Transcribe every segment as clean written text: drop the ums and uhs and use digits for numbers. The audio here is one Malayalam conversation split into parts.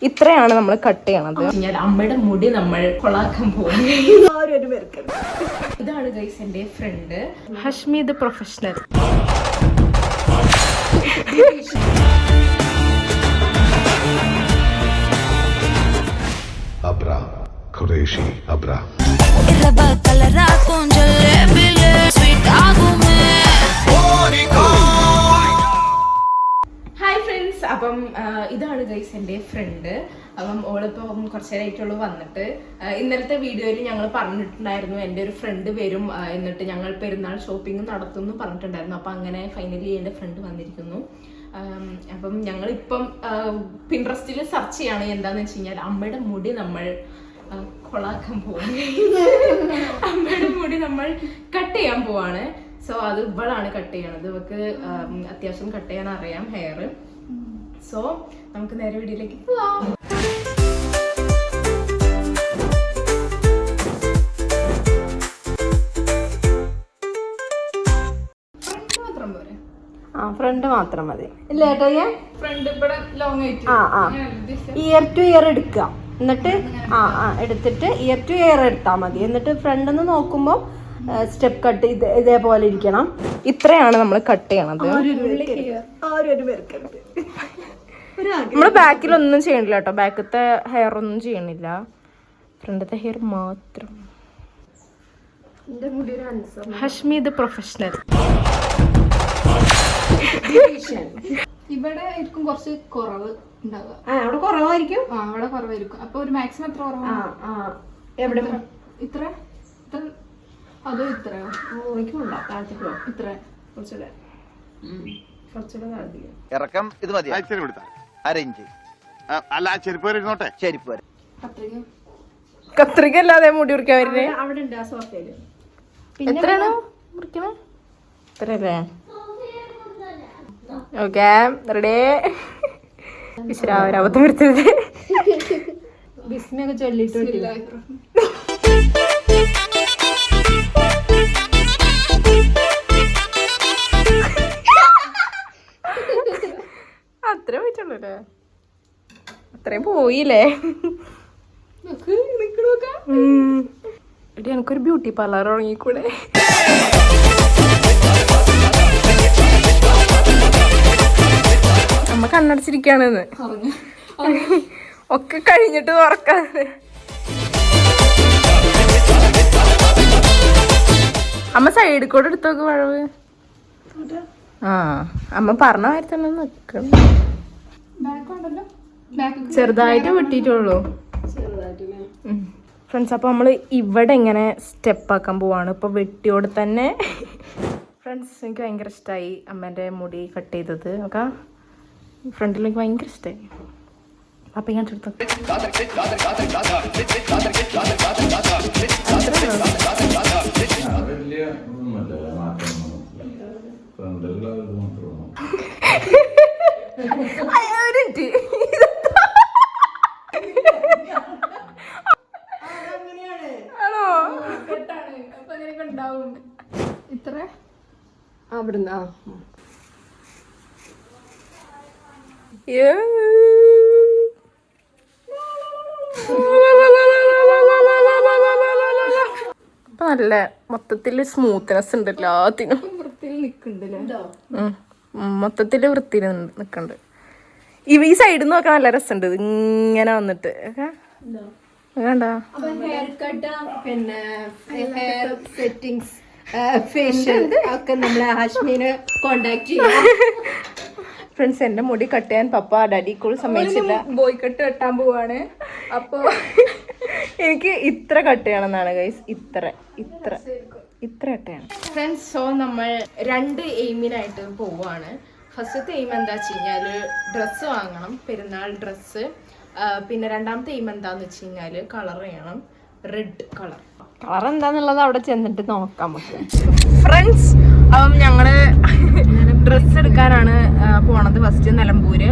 ഇത്രയാണ് നമ്മൾ കട്ട് ചെയ്യണത്. അമ്മയുടെ മുടി നമ്മൾ കൊളാക്കാൻ പോകും. ഇതാണ് ഗൈസ് എന്റെ friend Hashmi the professional. Abra, Qureshi, Abra. Hi friends, അപ്പം ഇതാണ് ഗൈസ് എൻ്റെ ഫ്രണ്ട്. അപ്പം ഓളിപ്പം കുറച്ച് നേരമായിട്ടുള്ളൂ വന്നിട്ട്. ഇന്നലത്തെ വീഡിയോയിൽ ഞങ്ങൾ പറഞ്ഞിട്ടുണ്ടായിരുന്നു എൻ്റെ ഒരു ഫ്രണ്ട് വരും, എന്നിട്ട് ഞങ്ങൾ പെരുന്നാൾ ഷോപ്പിംഗ് നടത്തുമെന്ന് പറഞ്ഞിട്ടുണ്ടായിരുന്നു. അപ്പം അങ്ങനെ ഫൈനലി എൻ്റെ ഫ്രണ്ട് വന്നിരിക്കുന്നു. അപ്പം ഞങ്ങളിപ്പം പിൻട്രസ്റ്റിൽ സെർച്ച് ചെയ്യാണ്. എന്താന്ന് വെച്ച് കഴിഞ്ഞാൽ അമ്മയുടെ മുടി നമ്മൾ കൊളാക്കാൻ പോവാണ്. അമ്മയുടെ മുടി നമ്മൾ കട്ട് ചെയ്യാൻ പോവാണ്. സോ അത് ഇവളാണ് കട്ട് ചെയ്യണത്. ഇവക്ക് അത്യാവശ്യം കട്ട് ചെയ്യാൻ അറിയാം ഹെയർ. സോ നമുക്ക് നേരെ വീഡിയോയിലേക്ക് പോവാം. ഫ്രണ്ട് മാത്രം മതി. ഇല്ല ഏട്ടാ, ഫ്രണ്ട് ഇവിടെ ലോങ് ആയിട്ട് ഇയർ ടു ഇയർ എടുക്കുക. എന്നിട്ട് എടുത്തിട്ട് ഇയർ ടു ഇയർ എടുത്താൽ മതി. എന്നിട്ട് ഫ്രണ്ട് നിന്ന് നോക്കുമ്പോൾ സ്റ്റെപ്പ് കട്ട് ഇതേപോലെ ഇരിക്കണം. ഇത്രയാണ് നമ്മൾ കട്ട് ചെയ്യണത്. നമ്മള് ബാക്കിലൊന്നും ചെയ്യണില്ല കേട്ടോ. ബാക്കത്തെ ഹെയർ ഒന്നും ചെയ്യണില്ല, ഫ്രണ്ടത്തെ ഹെയർ മാത്രം. Hashmi the professional. ഇവിടെ ആയിരിക്കും കുറച്ച് കുറവ് ഉണ്ടാവുക. അവിടെ കുറവായിരിക്കും. അവിടെ കുറവായിരിക്കും. അപ്പൊ ഒരു മാക്സിമം എത്ര കുറവാണ്? എവിടെ ഇത്ര അതോ ഇത്രയോ? താഴ്ത്തിക്കോ. ഇത്ര കുറച്ചുകൂടെ താഴ്ത്തിക്കോ. ഇറക്കം ഇത് മതി. അരയിഞ്ച് അല്ല, ചെരുപ്പ് ഇരുന്നോട്ടെ. ചെരുപ്പ് കത്രിക അല്ലാതെ മുടി മുറിക്കാൻ വരുന്നേ. അവിടെ ഉണ്ട് ആ സോഫയില്. എത്രയാണ് മുറിക്കണേ? ഇത്രയല്ലേ? Okay, ready. വിശ്രാവരാപത്ത് എടുത്തത് ബിസ്മിയൊക്കെ ചൊല്ലിട്ടില്ല. അത്ര പോയിട്ടുള്ളൂല്ലേ? അത്രയും പോയില്ലേ? എടി, എനിക്കൊരു ബ്യൂട്ടി പാർലർ തുടങ്ങിക്കൂടെ? അമ്മ കണ്ണടച്ചിരിക്കാണെന്ന് ഒക്കെ കഴിഞ്ഞിട്ട് തുറക്കാതെ. അമ്മ സൈഡിൽ കൂടെ എടുത്തോക്ക് വഴവ്. അമ്മ പറഞ്ഞ മാതിരി തന്നെ നിക്കണം. ചെറുതായിട്ട് വെട്ടിട്ടുള്ളൂ ഫ്രണ്ട്സ്. അപ്പൊ നമ്മള് ഇവിടെ ഇങ്ങനെ സ്റ്റെപ്പ് ആക്കാൻ പോവാണ്. ഇപ്പൊ വെട്ടിയോടെ തന്നെ. ഫ്രണ്ട്സ്, എനിക്ക് ഭയങ്കര ഇഷ്ടമായി അമ്മേന്റെ മുടി കട്ട് ചെയ്തത്. ഓക്കെ, ഫ്രണ്ടിലേക്ക് ഭയങ്കര ഇഷ്ടമായി. അപ്പൊ ഞാൻ എടുത്തു. ആണോ? ഇത്ര അവിടുന്ന് അപ്പൊ നല്ല മൊത്തത്തില് സ്മൂത്ത്നെസ് ഉണ്ട് എല്ലാത്തിനും. മൊത്തത്തില് വൃത്തിയിൽ നിക്കണ്ട്. ഈ സൈഡിൽ നിന്ന് നോക്കാൻ നല്ല രസമുണ്ട്. ഇങ്ങനെ വന്നിട്ട് വേണ്ട. ഹെയർ കട്ട്, പിന്നെ ഹെയർ സെറ്റിംഗ്സ്, ഫേഷ്യൽ ഒക്കെ നമ്മളെ ഹാഷ്മിനെ കോണ്ടാക്ട് ചെയ്യാം. ഫ്രണ്ട്സ്, എന്റെ മുടി കട്ട് ചെയ്യാൻ പപ്പ ഡാഡി കൂൾ സമ്മതിച്ചില്ല. ബോയ് കട്ട് കെട്ടാൻ പോവാണ്. അപ്പൊ എനിക്ക് ഇത്ര കട്ട് ചെയ്യണം എന്നാണ് ഗൈസ്. ഇത്ര കട്ട് ചെയ്യണം ഫ്രണ്ട്സ്. സോ നമ്മൾ 2 എയിമിനായിട്ട് പോവാണ്. ഫസ്റ്റത്തെ എയിം എന്താ വെച്ച് കഴിഞ്ഞാല് ഡ്രസ്സ് വാങ്ങണം, പെരുന്നാൾ ഡ്രസ്സ്. പിന്നെ രണ്ടാമത്തെ എയിം എന്താന്ന് വെച്ച് കഴിഞ്ഞാല് കളർ ചെയ്യണം, റെഡ് കളർ. കളർ എന്താന്നുള്ളത് അവിടെ ചെന്നിട്ട് നോക്കാം നമുക്ക്. ഫ്രണ്ട്സ്, അപ്പം ഞങ്ങള് ഡ്രസ്സ് എടുക്കാനാണ് പോണത്. ഫസ്റ്റ് നിലമ്പൂര്.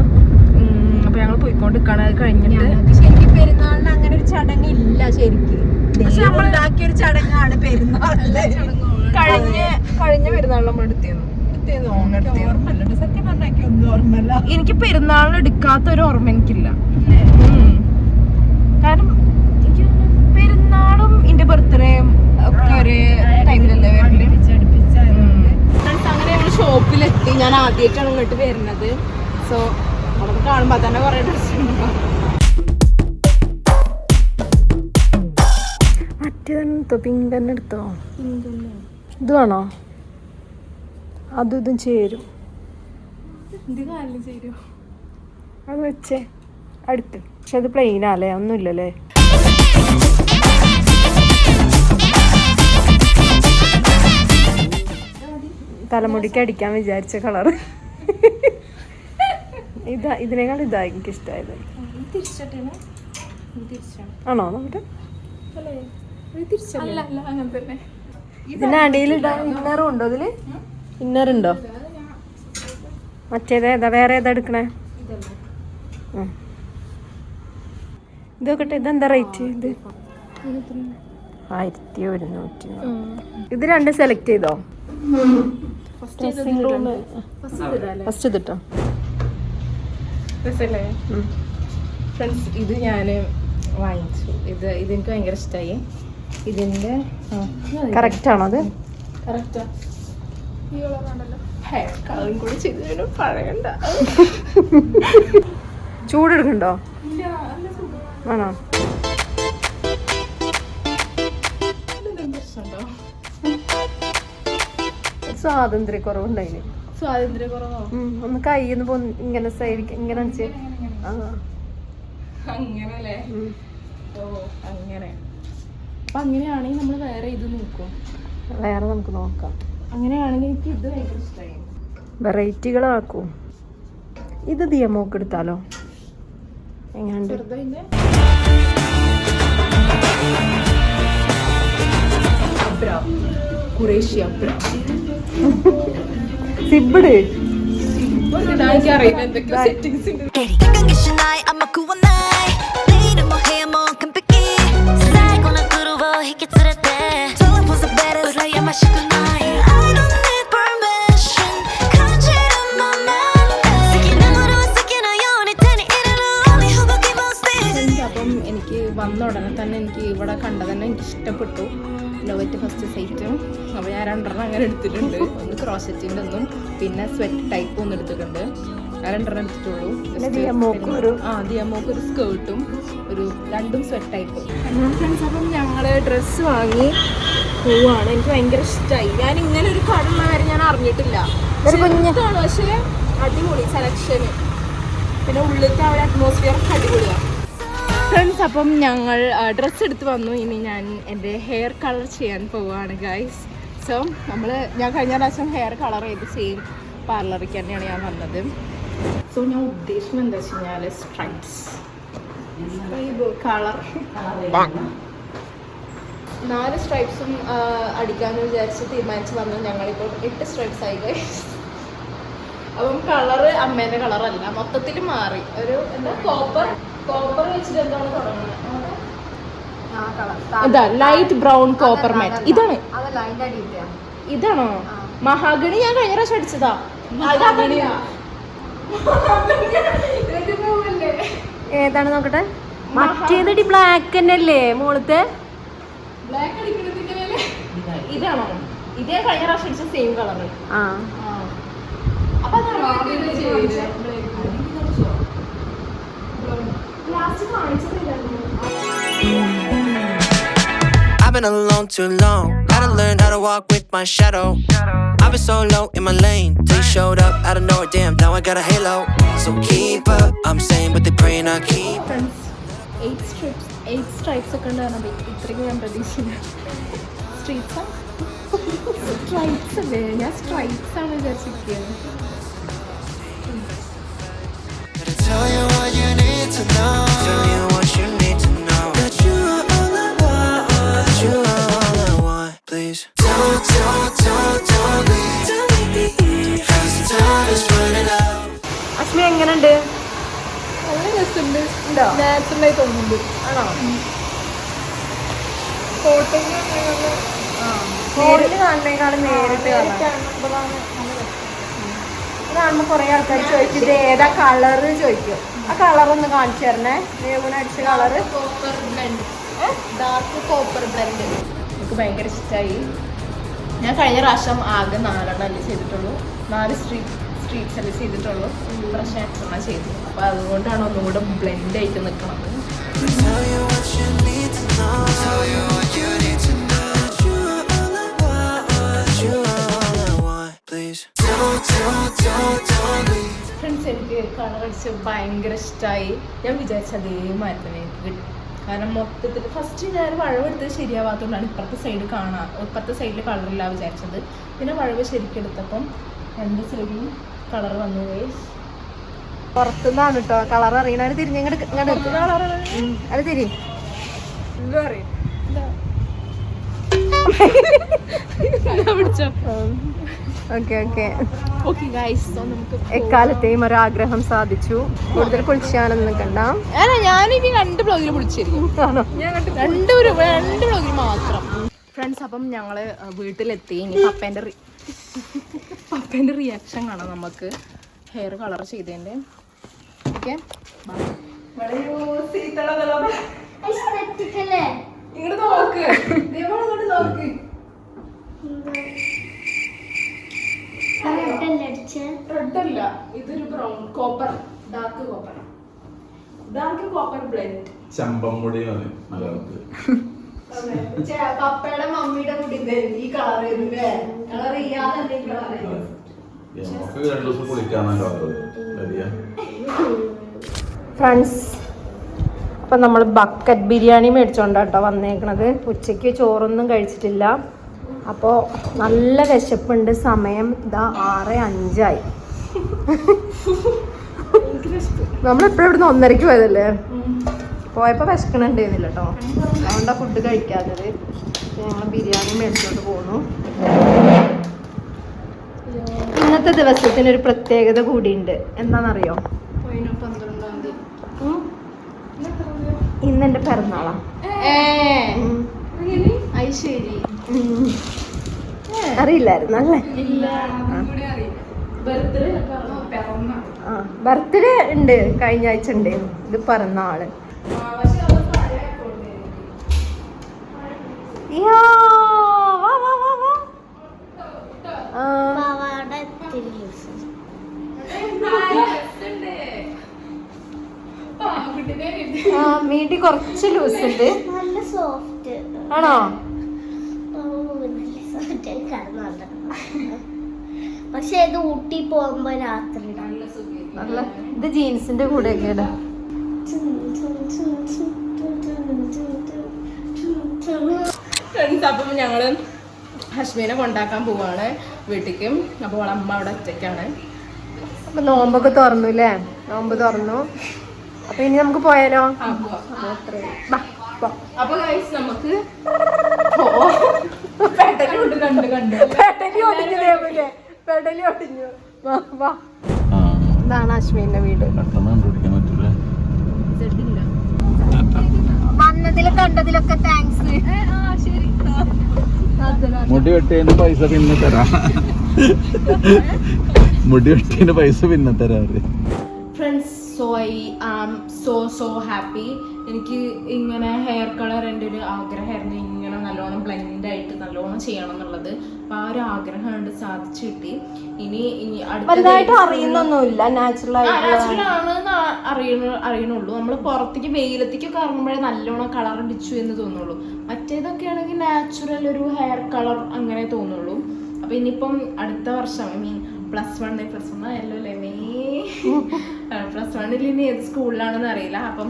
അപ്പൊ ഞങ്ങൾ പോയിക്കൊണ്ടിരിക്കാണ്. അത് കഴിഞ്ഞിട്ട് ശരിക്കും പെരുന്നാളിന് അങ്ങനെ ഒരു ചടങ്ങില്ല. ശരിക്കും ഒരു ചടങ്ങാണ് പെരുന്നാളില്. കഴിഞ്ഞ പെരുന്നാളിൽ നമ്മൾ എടുത്തിരുന്നു. സത്യം പറഞ്ഞാൽ ഒന്നും ഓർമ്മല്ല. എനിക്ക് പെരുന്നാളിന് എടുക്കാത്ത ഒരു ഓർമ്മ എനിക്കില്ല. ആദ്യമായിട്ടാണ് ഇങ്ങോട്ട് വരുന്നത്. സോ അവിടെ കാണുമ്പോൾ തന്നെ കുറേ ഡ്രസ്സ് ഉണ്ടാവും. മറ്റേതെടുത്തോ, പിങ്ക് തന്നെ എടുത്തോ. ഇത് വേണോ? അതും ഇതും ചേരും. ഇത് കാലിൽ ചേരും. അത് വെച്ചേ അടുത്ത്. പക്ഷെ അത് പ്ലെയിനാല്ലേ, ഒന്നുമില്ലല്ലേ. തലമുടിക്ക് അടിക്കാൻ വിചാരിച്ച കളറ് ഇതാ. ഇതിനേക്കാൾ ഇതാ എനിക്കിഷ്ടമായത്. ആണോ? നോക്കട്ടെ. ഇതിന്റെ അടിയിൽ ഇന്നറും ഉണ്ടോ? ഇതില് ഇന്നറുണ്ടോ? മറ്റേതേതാ? വേറെ ഏതാ എടുക്കണേ? ഇത് നോക്കട്ടെ. ഇതെന്താ റേറ്റ്? ഇത് 1100. ഇത് രണ്ട് സെലക്ട് ചെയ്തോ? ഫസ്റ്റ് ഇതിട്ടോ. ഫ്രണ്ട്സ്, ഇത് ഞാൻ വാങ്ങിച്ചു. ഇതെനിക്ക് ഭയങ്കര ഇഷ്ടമായി. ഇതിന്റെ കറക്റ്റ് ആണോ? അത് കറക്റ്റാ. ഹെയർ കളറും കൂടി ചെയ്തതിന് പറയണ്ട. ചൂടെടുക്കണ്ടോ? ആണോ? സ്വാതന്ത്ര്യക്കുറവുണ്ടായിന്. സ്വാതന്ത്ര്യക്കുറവോ? ഒന്ന് കൈന്ന് ഇങ്ങനെ സൈഡ് ഇങ്ങനെ അങ്ങനല്ലേ? ഓ അങ്ങനെ. അപ്പൊ അങ്ങനെയാണെങ്കിൽ നമ്മൾ വേറെ ഇത് നോക്കും. വേറെ നമുക്ക് നോക്കാം. അങ്ങനെയാണെങ്കിൽ എനിക്ക് ഇത് ഭയങ്കര ഇഷ്ടമായി. വെറൈറ്റികളാക്കും. ഇത് ദിയമോക്ക് എടുത്താലോ? എങ്ങാണ്ട് സിബിഡ് എനിക്കറിയില്ല എന്തൊക്കെ സെറ്റിങ്സ് ഉണ്ട്. അപ്പം എനിക്ക് വന്ന ഉടനെ തന്നെ എനിക്ക് ഇവിടെ കണ്ട തന്നെ എനിക്ക് ഇഷ്ടപ്പെട്ടു. ലോവറ്റ് ഫസ്റ്റ് സൈറ്റും. അപ്പോൾ ഞാൻ 2 അങ്ങനെ എടുത്തിട്ടുണ്ട്. ഒന്ന് ക്രോസറ്റിൻ്റെ ഒന്നും പിന്നെ സ്വെറ്റ് ടൈപ്പ് ഒന്നും എടുത്തിട്ടുണ്ട്. ആ 2 എടുത്തിട്ടുള്ളൂ. ദിയമോക്ക് ഒരു സ്കേർട്ടും ഒരു 2 സ്വെറ്റ് ടൈപ്പ്. ഫ്രണ്ട്സ്, അപ്പം ഞങ്ങൾ ഡ്രസ്സ് വാങ്ങി പോവാണ്. എനിക്ക് ഭയങ്കര ഇഷ്ടമായി. ഞാൻ ഇങ്ങനെ ഒരു കടയുള്ള കാര്യം ഞാൻ അറിഞ്ഞിട്ടില്ല. കുഞ്ഞാണ് പക്ഷേ അടിപൊളി സെലക്ഷന്. പിന്നെ ഉള്ളിലത്തെ അവിടെ അറ്റ്മോസ്ഫിയർ അടിപൊളിയാണ്. ഫ്രണ്ട്സ്, അപ്പം ഞങ്ങൾ ഡ്രസ്സ് എടുത്ത് വന്നു. ഇനി ഞാൻ എൻ്റെ ഹെയർ കളർ ചെയ്യാൻ പോവുകയാണ് ഗൈസ്. സോ ഞാൻ കഴിഞ്ഞ പ്രാവശ്യം ഹെയർ കളർ ചെയ്ത് സെയിം പാർലറിക്ക് തന്നെയാണ് ഞാൻ വന്നത്. സോ ഞാൻ ഉദ്ദേശിക്കുന്നത് എന്താ വെച്ച് കഴിഞ്ഞാൽ സ്ട്രൈപ്സ് കളർ 4 സ്ട്രൈപ്സും അടിക്കാമെന്ന് വിചാരിച്ച് തീരുമാനിച്ച് വന്നു. ഞങ്ങളിപ്പോൾ 8 സ്ട്രൈപ്സ് ആയി ഗൈസ്. അപ്പം കളറ് അമ്മേൻ്റെ കളറല്ല, മൊത്തത്തിൽ മാറി. ഒരു എന്താ കോപ്പർ വെച്ചിട്ട് എന്താണ് തുടങ്ങുന്നത്? ഇതാ ലൈറ്റ് ബ്രൗൺ കോപ്പർ മാറ്റ്. ഇതാണോ മഹാഗണി? ഞാൻ കഴിഞ്ഞ പ്രാവശ്യം അടിച്ചതാ. ഏതാണ് നോക്കട്ടെ. മറ്റേതടി ബ്ലാക്ക് തന്നെയല്ലേ മോളത്തെ? ബ്ലാക്ക് അടിക്കുന്നതിന്റെ ഇതാണോ? ഇതേ കഴിഞ്ഞ പ്രാവശ്യം അടിച്ച സെയിം കളർ. അപ്പൊ I've been alone too long. Gotta learn how to walk with my shadow. I've been so low in my lane till you showed up out of nowhere. Damn, now I got a halo. So keep up. I'm saying, but they praying I keep. Friends, 8 stripes ഒക്കെ ഉണ്ടായിരുന്നു. ഇത്രയ്ക്ക് ഞാൻ പ്രതീക്ഷിച്ചില്ല. സ്ട്രൈപ്സ് അല്ലേ? ഞാൻ സ്ട്രൈപ്സ് ആണ് വിചാരിച്ചിരിക്കുന്നത്. Tell you what you need to know. Tell you what you need to know. That you are all I want. That you are all I want. Please don't leave. Don't leave. 'Cause the time is running out. Ashmi എങ്ങനെയുണ്ട്? നല്ല രസമുണ്ട്. നാച്ചുറലായി തോന്നുന്നുണ്ട്. ആണോ? ഫോട്ടോയിൽ കാണുന്നേക്കാളും നേരിട്ട് കാണുമ്പോൾ കുറെ ആൾക്കാർ ചോദിക്കും ഇത് ഏതാ കളറ് ചോദിക്കും. ആ കളറൊന്ന് കാണിച്ചു തരണേ. ദേവന് അടിച്ച colour copper blend, dark copper blend എനിക്ക് ഭയങ്കര ഇഷ്ടമായി. ഞാൻ കഴിഞ്ഞ പ്രാവശ്യം ആകെ 4 ചെയ്തിട്ടുള്ളൂ. 4 സ്ട്രീറ്റ് സർവീസ് ചെയ്തിട്ടുള്ളൂ, ഫ്രഷ് ആയിട്ട് ചെയ്തു. അപ്പോൾ അതുകൊണ്ടാണ് ഒന്നും കൂടെ ബ്ലെൻഡ് ആയിട്ട് നിൽക്കുന്നത്. Tell you what you need to know. Tell you what you need to know. You are all I want. You are all I want. Please don't leave. Friends, എനിക്ക് കളർ അടിച്ച് ഭയങ്കര ഇഷ്ടമായി. ഞാൻ വിചാരിച്ച അതേമാതിരി തന്നെ എനിക്ക് കിട്ടി. കാരണം മൊത്തത്തിൽ ഫസ്റ്റ് ഞാൻ വളവെടുത്തത് ശരിയാവാത്തതുകൊണ്ടാണ് ഇപ്പുറത്തെ സൈഡിൽ കളറില്ല വിചാരിച്ചത്. പിന്നെ വളവ് ശരിക്കും എടുത്തപ്പം 2 സൈഡിലും കളർ വന്നു. പുറത്തുനിന്നാണ് കേട്ടോ കളർ അറിയണ. തിരിഞ്ഞിങ്ങോട്ട് അത് തിരി. എക്കാലത്തെയും ഒരാഗ്രഹം സാധിച്ചു. കൂടുതൽ പൊളിച്ചാനൊന്നും കണ്ട. ഞാനിനി 2 ബ്ലോഗിൽ പൊളിച്ചിരിക്കും. 2 ബ്ലോഗിൽ മാത്രം. ഫ്രണ്ട്സ്, അപ്പം ഞങ്ങള് വീട്ടിലെത്തി. ഇനി പപ്പേന്റെ റിയാക്ഷൻ കാണാം നമുക്ക് ഹെയർ കളർ ചെയ്തതിന്റെ. ഓക്കെ, ഇങ്ങോട്ട് നോക്ക്, ഇങ്ങോട്ട് നോക്ക്. റെഡല്ല, ഇതൊരു brown copper, dark copper blend. ചമ്പമുടി മലയാളത്തിൽ. പപ്പയുടെ മമ്മിയുടെ മുടി ഈ കളർ കളർ ചെയ്യാതെ നമുക്ക് 2 ദിവസം കുളിക്കാന്നല്ലോ വരിക. ഫ്രണ്ട്സ്, അപ്പം നമ്മൾ ബക്കറ്റ് ബിരിയാണി മേടിച്ചോണ്ടാട്ടോ വന്നേക്കണത്. ഉച്ചയ്ക്ക് ചോറൊന്നും കഴിച്ചിട്ടില്ല. അപ്പോൾ നല്ല വിശപ്പുണ്ട്. സമയം ഇതാ 6:05. നമ്മളെപ്പോഴും ഇവിടുന്ന് 1:30 പോയതല്ലേ. പോയപ്പോൾ വിശക്കണുണ്ടായിരുന്നില്ല കേട്ടോ, അതുകൊണ്ടാണ് ഫുഡ് കഴിക്കാത്തത്. ഞങ്ങൾ ബിരിയാണി മേടിച്ചോണ്ട് പോന്നു. ഇന്നത്തെ ദിവസത്തിനൊരു പ്രത്യേകത കൂടിയുണ്ട്. എന്താണെന്നറിയോ? ഇന്നെന്റെ പിറന്നാളാ. അറിയില്ലായിരുന്നു അല്ലേ? ബർത്ത്ഡേ ഉണ്ട്, കഴിഞ്ഞ ആഴ്ച ഉണ്ട്. ഇത് പിറന്നാള്. മീട്ടി കുറച്ച് ലൂസ് ഉണ്ട്. ആണോ? പക്ഷെ ഇത് ഊട്ടി പോകുമ്പോ രാത്രി നല്ല. ഇത് ജീൻസിന്റെ കൂടെ ഒക്കെ ഇടാം. അപ്പം ഞങ്ങള് ഹഷ്മീനെ കൊണ്ടാക്കാൻ പോവാണ് വീട്ടിലേക്ക്. അപ്പോൾ അമ്മ അവിടെ ഒറ്റയ്ക്കാണ്. അപ്പൊ നോമ്പൊക്കെ തുറന്നു അല്ലേ? നോമ്പ് തുറന്നു. അപ്പൊ ഇനി നമുക്ക് പോയാലോ? അപ്പൊ ഗൈസ് നമുക്ക് ഇതാണ് അശ്വിന്റെ വീട്. കണ്ടുപിടിക്കാൻ പറ്റൂല. വന്നതിലും കണ്ടതിലൊക്കെ താങ്ക്സ്. മുടി വെട്ടിയതിന് പൈസ പിന്നെ തരാം. മുടി വെട്ടിയതിന് പൈസ പിന്നെ തരാറ്. Friends, so I am so happy. എനിക്ക് ഇങ്ങനെ ഹെയർ കളർ എൻ്റെ ഒരു ആഗ്രഹമായിരുന്നു, ഇങ്ങനെ നല്ലോണം ബ്ലെൻഡ് ആയിട്ട് നല്ലോണം ചെയ്യണം എന്നുള്ളത്. അപ്പം ആ ഒരു ആഗ്രഹം കൊണ്ട് സാധിച്ചു കിട്ടി. ഇനി വലുതായിട്ട് അറിയുന്നൊന്നുമില്ല, നാച്ചുറൽ ആണെന്ന് അറിയണുള്ളൂ. നമ്മൾ പുറത്തേക്ക് വെയിലത്തേക്കൊക്കെ ഇറങ്ങുമ്പോഴേ നല്ലോണം കളർ അടിച്ചു എന്ന് തോന്നുള്ളൂ. മറ്റേതൊക്കെ ആണെങ്കിൽ നാച്ചുറൽ ഒരു ഹെയർ കളർ അങ്ങനെ തോന്നുള്ളൂ. അപ്പം ഇനിയിപ്പം അടുത്ത വർഷം പ്ലസ് വൺ ആയല്ലോ അല്ലേ? പ്ലസ് വണ്ണിൽ ഇനി ഏത് സ്കൂളിലാണെന്ന് അറിയില്ല. അപ്പം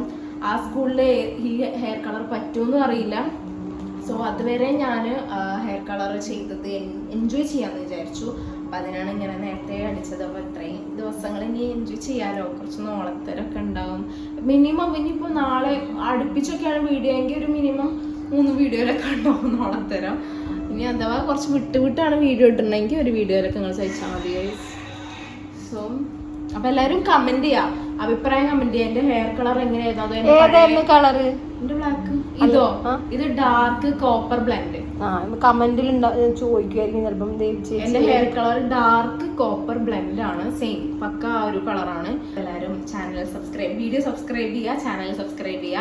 ആ സ്കൂളിൽ ഈ ഹെയർ കളർ പറ്റുമെന്നും അറിയില്ല. സോ അതുവരെ ഞാൻ ഹെയർ കളർ ചെയ്തത് എൻജോയ് ചെയ്യാമെന്ന് വിചാരിച്ചു. അപ്പം അതിനാണ് ഇങ്ങനെ നേരത്തെ അടിച്ചത്. അപ്പോൾ ഇത്രയും ദിവസങ്ങൾ ഇനി എൻജോയ് ചെയ്യാമല്ലോ. കുറച്ച് നോളത്തരൊക്കെ ഉണ്ടാവും. മിനിമം ഇനിയിപ്പോൾ നാളെ അടുപ്പിച്ചൊക്കെയാണ് വീഡിയോ എങ്കിൽ ഒരു മിനിമം 3 വീഡിയോയിലൊക്കെ ഉണ്ടാവും നോളത്തരം. ഇനി അഥവാ കുറച്ച് വിട്ടാണ് വീഡിയോ ഇട്ടിട്ടുണ്ടെങ്കിൽ ഒരു വീഡിയോയിലൊക്കെ നിങ്ങൾ സഹിച്ചാൽ മതി. സോ അപ്പൊ എല്ലാരും കമന്റ് ചെയ്യാം, അഭിപ്രായം കമന്റ് ചെയ്യാം. എന്റെ ഹെയർ കളർ എങ്ങനെയായിരുന്നു? കളറ് എന്റെ ബ്ലാക്ക്. ഇതോ? ഇത് ഡാർക്ക് കോപ്പർ ബ്ലെൻഡ്. കമന്റിൽ ചോദിക്കുമായിരിക്കും ചിലപ്പം. എന്റെ hair colour dark copper blend ആണ്. സെയിം പക്ക ആ ഒരു കളറാണ്. എല്ലാരും ചാനൽ വീഡിയോ സബ്സ്ക്രൈബ് ചെയ്യുക, ചാനൽ സബ്സ്ക്രൈബ് ചെയ്യുക.